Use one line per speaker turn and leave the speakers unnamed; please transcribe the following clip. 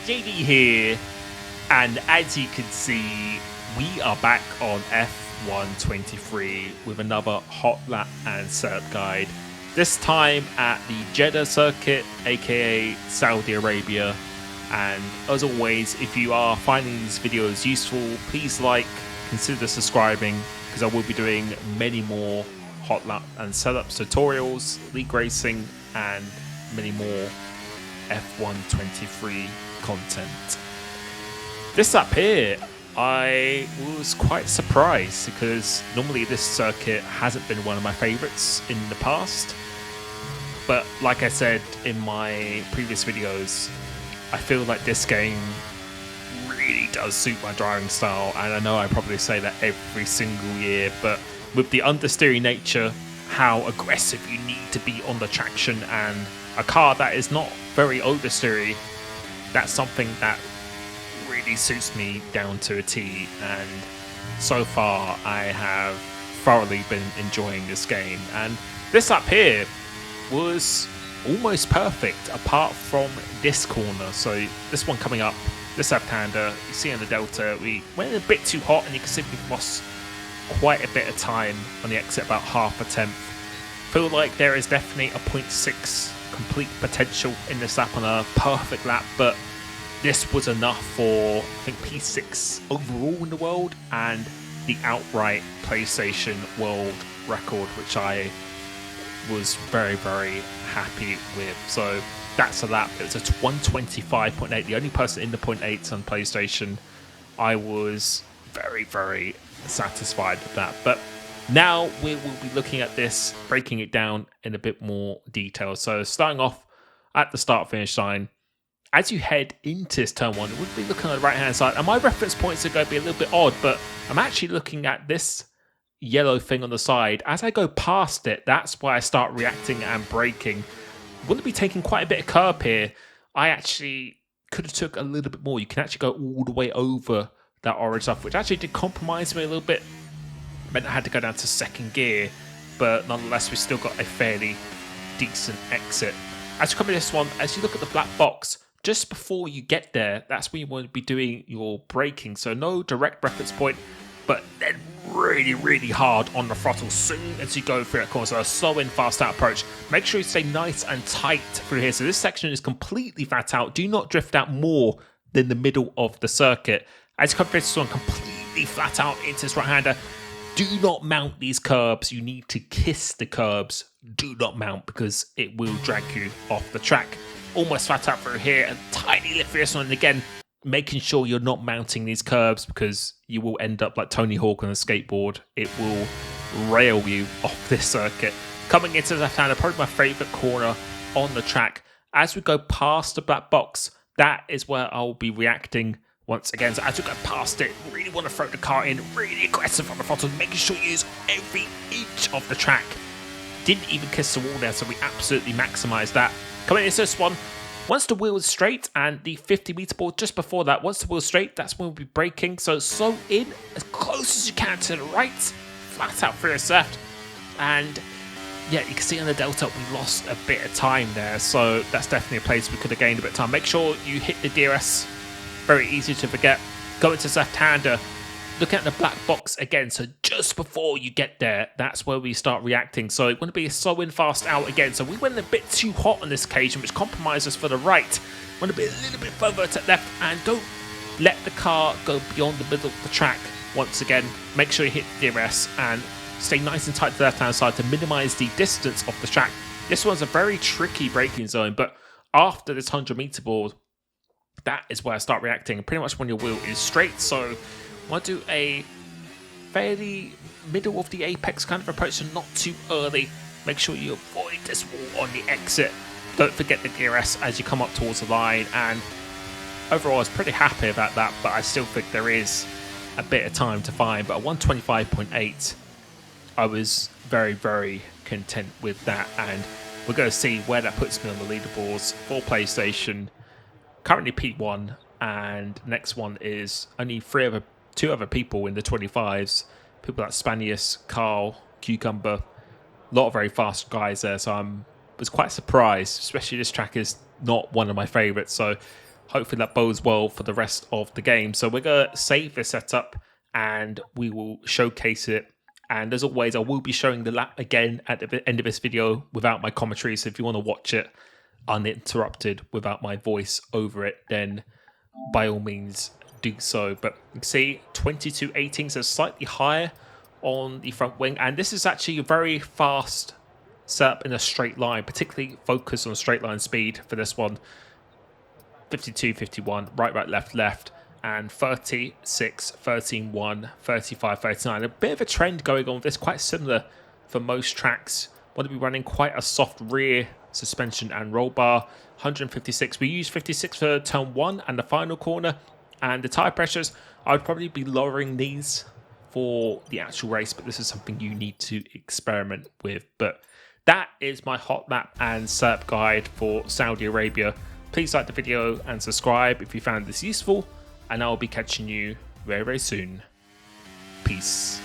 JD here, and as you can see, we are back on F123 with another hot lap and setup guide. This time at the Jeddah circuit, aka Saudi Arabia. And as always, if you are finding these videos useful, please consider subscribing, because I will be doing many more hot lap and setups tutorials, league racing, and many more F123 content. This up here, I was quite surprised because normally this circuit hasn't been one of my favorites in the past. But like I said in my previous videos, I feel like this game really does suit my driving style, and I know I probably say that every single year, but with the understeering nature, how aggressive you need to be on the traction, and a car that is not very oversteery, that's something that really suits me down to a T. And so far I have thoroughly been enjoying this game, and this up here was almost perfect apart from this corner. So this one coming up, this left-hander, you see in the Delta, we went a bit too hot, and you can see we've lost quite a bit of time on the exit, about half a tenth. Feel like there is definitely a 0.6 complete potential in this lap on a perfect lap, but this was enough for, I think, P6 overall in the world and the outright PlayStation world record, which I was very, very happy with. So that's a lap. It was a 125.8, the only person in the 0.8s on PlayStation. I was very, very satisfied with that. But now we will be looking at this, breaking it down in a bit more detail. So starting off at the start-finish line, as you head into this turn one, it would be looking at the right-hand side. And my reference points are going to be a little bit odd, but I'm actually looking at this yellow thing on the side. As I go past it, that's why I start reacting and braking. Wouldn't be taking quite a bit of curb here. I actually could have took a little bit more. You can actually go all the way over that orange stuff, which actually did compromise me a little bit. Meant I had to go down to second gear, but nonetheless we still got a fairly decent exit. As you come in this one, as you look at the black box, just before you get there, that's when you want to be doing your braking. So no direct reference point, but then really, really hard on the throttle soon as you go through that corner. So a slow in, fast out approach. Make sure you stay nice and tight through here. So this section is completely flat out. Do not drift out more than the middle of the circuit. As you come through this one, completely flat out into this right-hander. Do not mount these curbs. You need to kiss the curbs. Do not mount, because it will drag you off the track. Almost flat out through here. A tiny lift for this one. And again, making sure you're not mounting these curbs, because you will end up like Tony Hawk on a skateboard. It will rail you off this circuit. Coming into the left-hander, probably my favourite corner on the track. As we go past the black box, that is where I'll be reacting once again. So as we go past it, really want to throw the car in, really aggressive on the throttle, making sure you use every inch of the track. Didn't even kiss the wall there, so we absolutely maximised that. Coming into this one, once the wheel is straight, and the 50-meter board just before that, once the wheel is straight, that's when we'll be braking. So slow in as close as you can to the right, flat out through the left. And yeah, you can see on the Delta, we lost a bit of time there. So that's definitely a place we could have gained a bit of time. Make sure you hit the DRS. Very easy to forget. Go into left-hander. Look at the black box again. So just before you get there, that's where we start reacting. So it want to be a slow in, fast out again. So we went a bit too hot on this occasion, which compromised us for the right. Want to be a little bit further to the left, and don't let the car go beyond the middle of the track. Once again, make sure you hit the DRS and stay nice and tight to the left-hand side to minimize the distance of the track. This one's a very tricky braking zone, but after this 100-meter board, that is where I start reacting, pretty much when your wheel is straight. So I want to do a fairly middle of the apex kind of approach, so not too early. Make sure you avoid this wall on the exit. Don't forget the DRS as you come up towards the line. And overall, I was pretty happy about that, but I still think there is a bit of time to find. But a 125.8, I was very, very content with that. And we're going to see where that puts me on the leaderboards for PlayStation. Currently P1, and next one is only two other people in the 25s. People like Spanius, Carl, Cucumber, a lot of very fast guys there. So I was quite surprised, especially this track is not one of my favourites. So hopefully that bodes well for the rest of the game. So we're going to save this setup and we will showcase it. And as always, I will be showing the lap again at the end of this video without my commentary. So if you want to watch it uninterrupted without my voice over it, then by all means do so. But you can see 22.18, so slightly higher on the front wing. And this is actually a very fast setup in a straight line, particularly focus on straight line speed for this one. 52, 51, right, right, left, left, and 36, 13, 1, 35, 39. A bit of a trend going on with this, quite similar for most tracks. Want to be running quite a soft rear suspension and roll bar. 156. We use 56 for turn 1 and the final corner. And the tire pressures, I would probably be lowering these for the actual race, but this is something you need to experiment with. But that is my hot lap and setup guide for Saudi Arabia. Please like the video and subscribe if you found this useful, and I'll be catching you very, very soon. Peace.